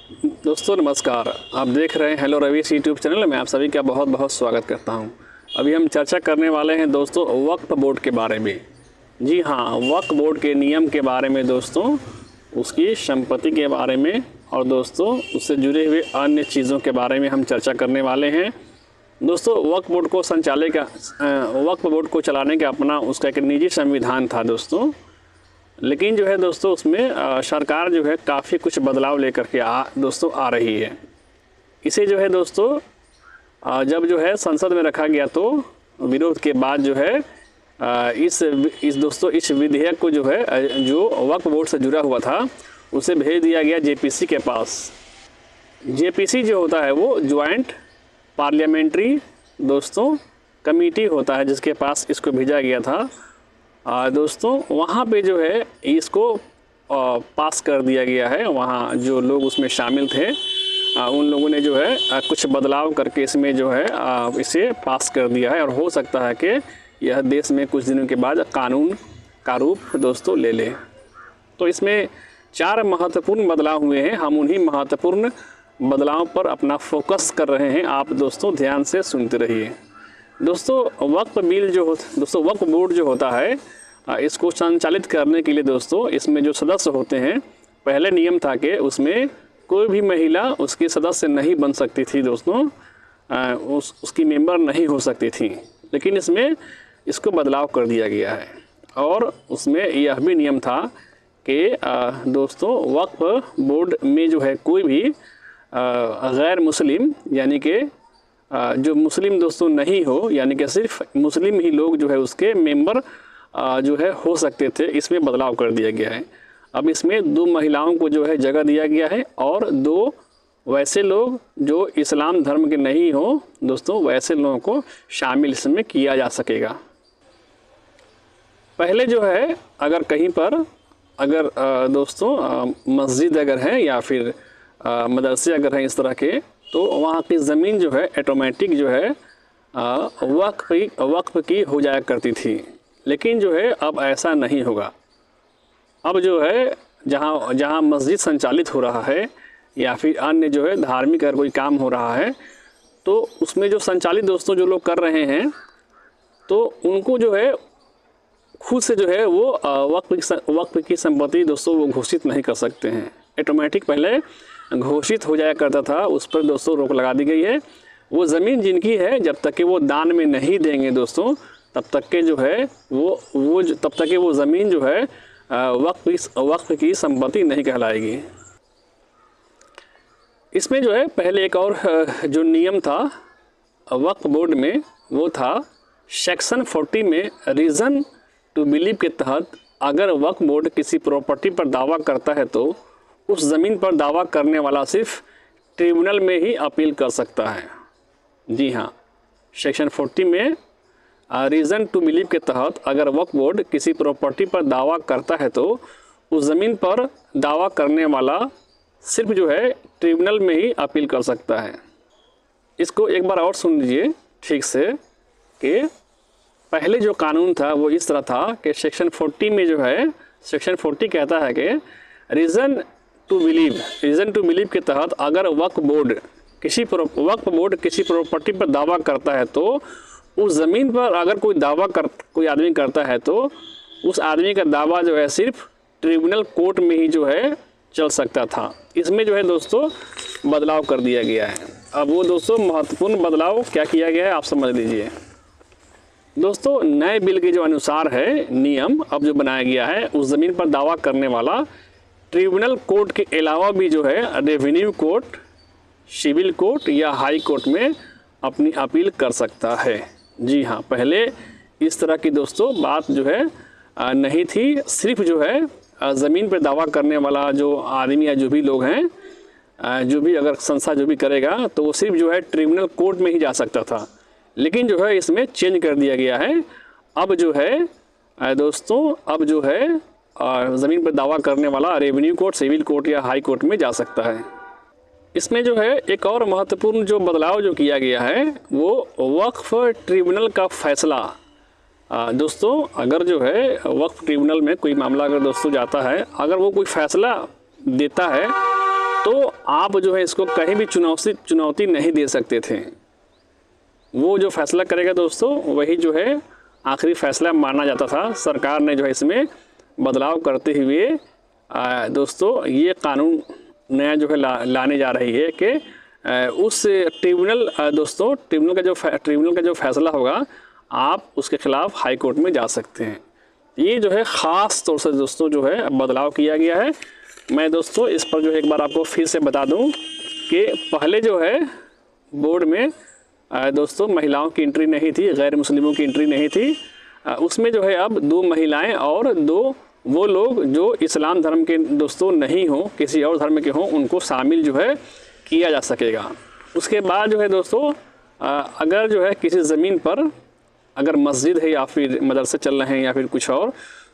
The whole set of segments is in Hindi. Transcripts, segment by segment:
दोस्तों नमस्कार, आप देख रहे हैं हेलो रवीश यूट्यूब चैनल में। आप सभी का बहुत बहुत स्वागत करता हूं। अभी हम चर्चा करने वाले हैं दोस्तों वक्फ बोर्ड के बारे में। जी हाँ, वक्फ बोर्ड के नियम के बारे में दोस्तों, उसकी संपत्ति के बारे में और दोस्तों उससे जुड़े हुए अन्य चीज़ों के बारे में हम चर्चा करने वाले हैं। दोस्तों वक्फ बोर्ड को चलाने का अपना उसका एक निजी संविधान था दोस्तों, लेकिन जो है दोस्तों उसमें सरकार जो है काफ़ी कुछ बदलाव लेकर के दोस्तों आ रही है। इसे जो है दोस्तों जब जो है संसद में रखा गया तो विरोध के बाद जो है इस विधेयक को जो है जो वक्फ बोर्ड से जुड़ा हुआ था उसे भेज दिया गया जेपीसी के पास। जेपीसी जो होता है वो ज्वाइंट पार्लियामेंट्री दोस्तों कमेटी होता है जिसके पास इसको भेजा गया था। दोस्तों वहाँ पे जो है इसको पास कर दिया गया है। वहाँ जो लोग उसमें शामिल थे उन लोगों ने जो है कुछ बदलाव करके इसमें जो है इसे पास कर दिया है और हो सकता है कि यह देश में कुछ दिनों के बाद कानून का रूप दोस्तों ले ले। तो इसमें 4 महत्वपूर्ण बदलाव हुए हैं। हम उन्हीं महत्वपूर्ण बदलाव पर अपना फोकस कर रहे हैं। आप दोस्तों ध्यान से सुनते रहिए। दोस्तों वक्फ बोर्ड जो होता है इसको संचालित करने के लिए दोस्तों इसमें जो सदस्य होते हैं, पहले नियम था कि उसमें कोई भी महिला उसकी सदस्य नहीं बन सकती थी दोस्तों, उसकी मेंबर नहीं हो सकती थी। लेकिन इसमें इसको बदलाव कर दिया गया है और उसमें यह भी नियम था कि दोस्तों वक्फ बोर्ड में जो है कोई भी गैर मुस्लिम यानी कि जो मुस्लिम दोस्तों नहीं हो, यानी कि सिर्फ मुस्लिम ही लोग जो है उसके मेंबर जो है हो सकते थे। इसमें बदलाव कर दिया गया है। अब इसमें 2 महिलाओं को जो है जगह दिया गया है और 2 वैसे लोग जो इस्लाम धर्म के नहीं हो दोस्तों, वैसे लोगों को शामिल इसमें किया जा सकेगा। पहले जो है अगर कहीं पर दोस्तों मस्जिद अगर है या फिर मदरसे अगर हैं इस तरह के, तो वहाँ की ज़मीन जो है ऑटोमेटिक जो है वक्फ की हो जाया करती थी। लेकिन जो है अब ऐसा नहीं होगा। अब जो है जहाँ मस्जिद संचालित हो रहा है या फिर अन्य जो है धार्मिक अगर कोई काम हो रहा है, तो उसमें जो संचालित दोस्तों जो लोग कर रहे हैं तो उनको जो है खुद से जो है वो वक्फ की संपत्ति दोस्तों वो घोषित नहीं कर सकते हैं। ऑटोमेटिक पहले घोषित हो जाया करता था, उस पर दोस्तों रोक लगा दी गई है। वो ज़मीन जिनकी है जब तक कि वो दान में नहीं देंगे दोस्तों, तब तक के जो है तब तक कि वो ज़मीन जो है वक्फ की संपत्ति नहीं कहलाएगी। इसमें जो है पहले एक और जो नियम था वक्फ बोर्ड में, वो था सेक्शन 40 में रीज़न टू बिलीव के तहत अगर वक्फ बोर्ड किसी प्रॉपर्टी पर दावा करता है तो उस ज़मीन पर दावा करने वाला सिर्फ ट्रिब्यूनल में ही अपील कर सकता है। जी हाँ, सेक्शन 40 में रीज़न टू बिलीव के तहत अगर वक्फ बोर्ड किसी प्रॉपर्टी पर दावा करता है तो उस ज़मीन पर दावा करने वाला सिर्फ जो है ट्रिब्यूनल में ही अपील कर सकता है। इसको एक बार और सुन लीजिए ठीक से कि पहले जो कानून था वो इस तरह था कि सेक्शन 40 में जो है सेक्शन 40 कहता है कि रीज़न टू बिलीव के तहत अगर वक्फ बोर्ड किसी प्रॉपर्टी पर दावा करता है तो उस ज़मीन पर अगर कोई आदमी करता है तो उस आदमी का दावा जो है सिर्फ ट्रिब्यूनल कोर्ट में ही जो है चल सकता था। इसमें जो है दोस्तों बदलाव कर दिया गया है। अब वो दोस्तों महत्वपूर्ण बदलाव क्या किया गया है आप समझ लीजिए। दोस्तों नए बिल के जो अनुसार है नियम अब जो बनाया गया है, उस ज़मीन पर दावा करने वाला ट्रिब्यूनल कोर्ट के अलावा भी जो है रेवेन्यू कोर्ट, सिविल कोर्ट या हाई कोर्ट में अपनी अपील कर सकता है। जी हाँ, पहले इस तरह की दोस्तों बात जो है नहीं थी। सिर्फ जो है ज़मीन पर दावा करने वाला जो आदमी या जो भी लोग हैं, जो भी अगर संस्था जो भी करेगा तो वो सिर्फ जो है ट्रिब्यूनल कोर्ट में ही जा सकता था। लेकिन जो है इसमें चेंज कर दिया गया है। अब जो है दोस्तों अब जो है ज़मीन पर दावा करने वाला रेवेन्यू कोर्ट, सिविल कोर्ट या हाई कोर्ट में जा सकता है। इसमें जो है एक और महत्वपूर्ण जो बदलाव जो किया गया है वो वक्फ ट्रिब्यूनल का फैसला। दोस्तों अगर जो है वक्फ ट्रिब्यूनल में कोई मामला अगर दोस्तों जाता है, अगर वो कोई फैसला देता है तो आप जो है इसको कहीं भी चुनौती नहीं दे सकते थे। वो जो फैसला करेगा दोस्तों वही जो है आखिरी फैसला माना जाता था। सरकार ने जो है इसमें बदलाव करते हुए दोस्तों ये कानून नया जो है लाने जा रही है कि उस ट्रिब्यूनल दोस्तों ट्रिब्यूनल का जो फैसला होगा आप उसके खिलाफ हाई कोर्ट में जा सकते हैं। ये जो है ख़ास तौर से दोस्तों जो है बदलाव किया गया है। मैं दोस्तों इस पर जो है एक बार आपको फिर से बता दूं कि पहले जो है बोर्ड में दोस्तों महिलाओं की एंट्री नहीं थी, गैर मुस्लिमों की एंट्री नहीं थी। उसमें जो है अब 2 महिलाएं और 2 वो लोग जो इस्लाम धर्म के दोस्तों नहीं हों, किसी और धर्म के हों, उनको शामिल जो है किया जा सकेगा। उसके बाद जो है दोस्तों अगर जो है किसी ज़मीन पर अगर मस्जिद है या फिर मदरसे चल रहे हैं या फिर कुछ और,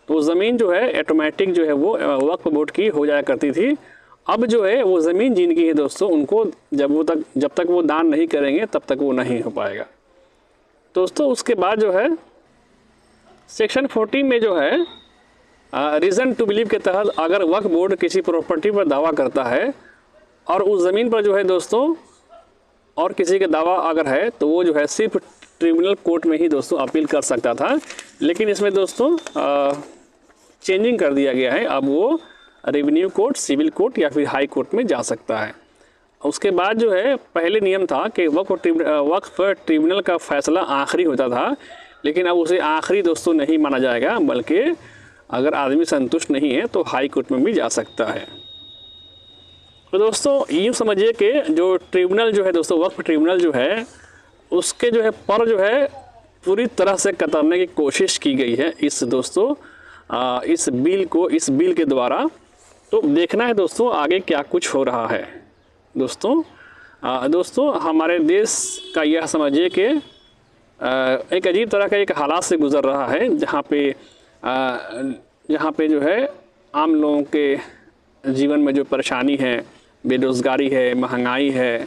तो ज़मीन जो है ऑटोमेटिक जो है वो वक्फ बोर्ड की हो जाया करती थी। अब जो है वो ज़मीन जिनकी है दोस्तों उनको जब तक वो दान नहीं करेंगे तब तक वो नहीं हो पाएगा दोस्तों। उसके बाद जो है सेक्शन 40 में जो है रीज़न टू बिलीव के तहत अगर वक्फ बोर्ड किसी प्रॉपर्टी पर दावा करता है और उस ज़मीन पर जो है दोस्तों और किसी का दावा अगर है तो वो जो है सिर्फ ट्रिब्यूनल कोर्ट में ही दोस्तों अपील कर सकता था। लेकिन इसमें दोस्तों चेंजिंग कर दिया गया है, अब वो रेवेन्यू कोर्ट, सिविल कोर्ट या फिर हाई कोर्ट में जा सकता है। उसके बाद जो है पहले नियम था कि वक्फ ट्रिब्यूनल का फैसला आखिरी होता था, लेकिन अब उसे आखिरी दोस्तों नहीं माना जाएगा, बल्कि अगर आदमी संतुष्ट नहीं है तो हाई कोर्ट में भी जा सकता है। तो दोस्तों यूँ समझिए कि जो ट्रिब्यूनल जो है दोस्तों वक्फ ट्रिब्यूनल जो है उसके जो है पर जो है पूरी तरह से कतरने की कोशिश की गई है इस बिल के द्वारा। तो देखना है दोस्तों आगे क्या कुछ हो रहा है। दोस्तों हमारे देश का यह समझिए कि एक अजीब तरह का एक हालात से गुज़र रहा है जहाँ पे जो है आम लोगों के जीवन में जो परेशानी है, बेरोज़गारी है, महंगाई है,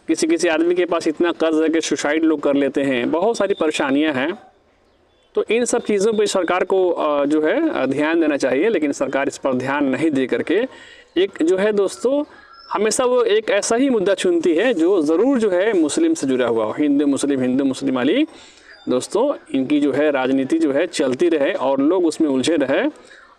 किसी आदमी के पास इतना कर्ज है कि सुसाइड लोग कर लेते हैं, बहुत सारी परेशानियां हैं। तो इन सब चीज़ों पर सरकार को जो है ध्यान देना चाहिए, लेकिन सरकार इस पर ध्यान नहीं दे करके एक जो है दोस्तों हमेशा वो एक ऐसा ही मुद्दा चुनती है जो ज़रूर जो है मुस्लिम से जुड़ा हुआ हो, हिंदू मुस्लिम वाली दोस्तों इनकी जो है राजनीति जो है चलती रहे और लोग उसमें उलझे रहे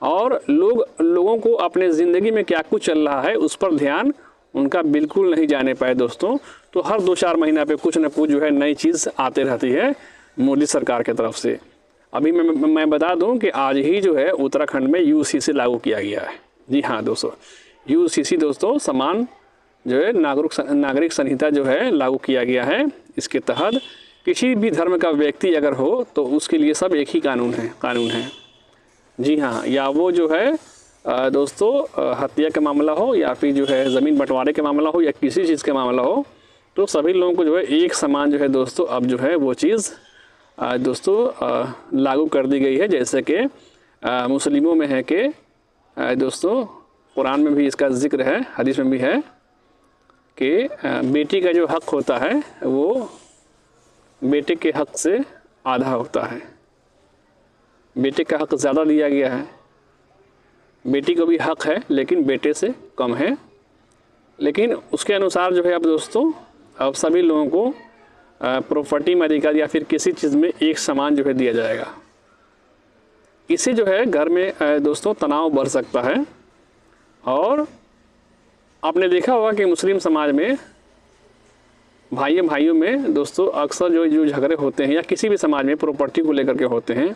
और लोगों को अपने ज़िंदगी में क्या कुछ चल रहा है उस पर ध्यान उनका बिल्कुल नहीं जाने पाए दोस्तों। तो हर 2-4 महीना पे कुछ न कुछ जो है नई चीज़ आते रहती है मोदी सरकार की तरफ से। अभी मैं बता दूं कि आज ही जो है उत्तराखंड में यूसीसी लागू किया गया है। जी हाँ दोस्तों, यूसीसी दोस्तों समान जो है नागरिक संहिता जो है लागू किया गया है। इसके तहत किसी भी धर्म का व्यक्ति अगर हो तो उसके लिए सब एक ही कानून है। जी हाँ, या वो जो है दोस्तों हत्या का मामला हो या फिर जो है ज़मीन बंटवारे का मामला हो या किसी चीज़ का मामला हो, तो सभी लोगों को जो है एक समान जो है दोस्तों अब जो है वो चीज़ दोस्तों लागू कर दी गई है। जैसे कि मुस्लिमों में है कि दोस्तों कुरान में भी इसका जिक्र है, हदीस में भी है कि बेटी का जो हक़ होता है वो बेटे के हक़ से आधा होता है। बेटे का हक़ ज़्यादा दिया गया है, बेटी को भी हक़ है लेकिन बेटे से कम है। लेकिन उसके अनुसार जो है अब दोस्तों अब सभी लोगों को प्रॉपर्टी में अधिकार या फिर किसी चीज़ में एक समान जो है दिया जाएगा। इससे जो है घर में दोस्तों तनाव बढ़ सकता है। और आपने देखा होगा कि मुस्लिम समाज में भाइयों में दोस्तों अक्सर जो झगड़े होते हैं या किसी भी समाज में प्रॉपर्टी को लेकर के होते हैं,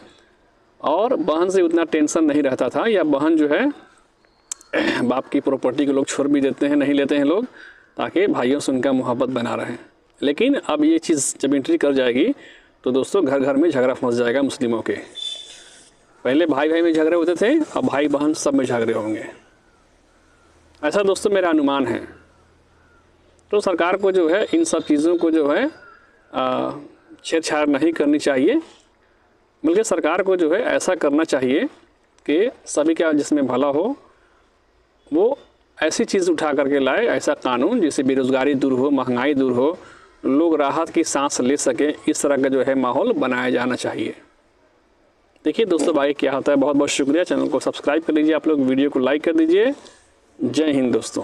और बहन से उतना टेंशन नहीं रहता था, या बहन जो है बाप की प्रॉपर्टी को लोग छोड़ भी देते हैं, नहीं लेते हैं लोग, ताकि भाइयों से उनका मोहब्बत बना रहे। लेकिन अब ये चीज़ जब एंट्री कर जाएगी तो दोस्तों घर घर में झगड़ा फंस जाएगा मुस्लिमों के। पहले भाई में झगड़े होते थे, अब भाई बहन सब में झगड़े होंगे, ऐसा दोस्तों मेरा अनुमान है। तो सरकार को जो है इन सब चीज़ों को जो है छेड़छाड़ नहीं करनी चाहिए, बल्कि सरकार को जो है ऐसा करना चाहिए कि सभी का जिसमें भला हो वो ऐसी चीज़ उठा करके लाए, ऐसा कानून जिससे बेरोज़गारी दूर हो, महंगाई दूर हो, लोग राहत की सांस ले सकें, इस तरह का जो है माहौल बनाया जाना चाहिए। देखिए दोस्तों भाई क्या होता है। बहुत बहुत शुक्रिया। चैनल को सब्सक्राइब कर लीजिए, आप लोग वीडियो को लाइक कर दीजिए। जय हिंद दोस्तों।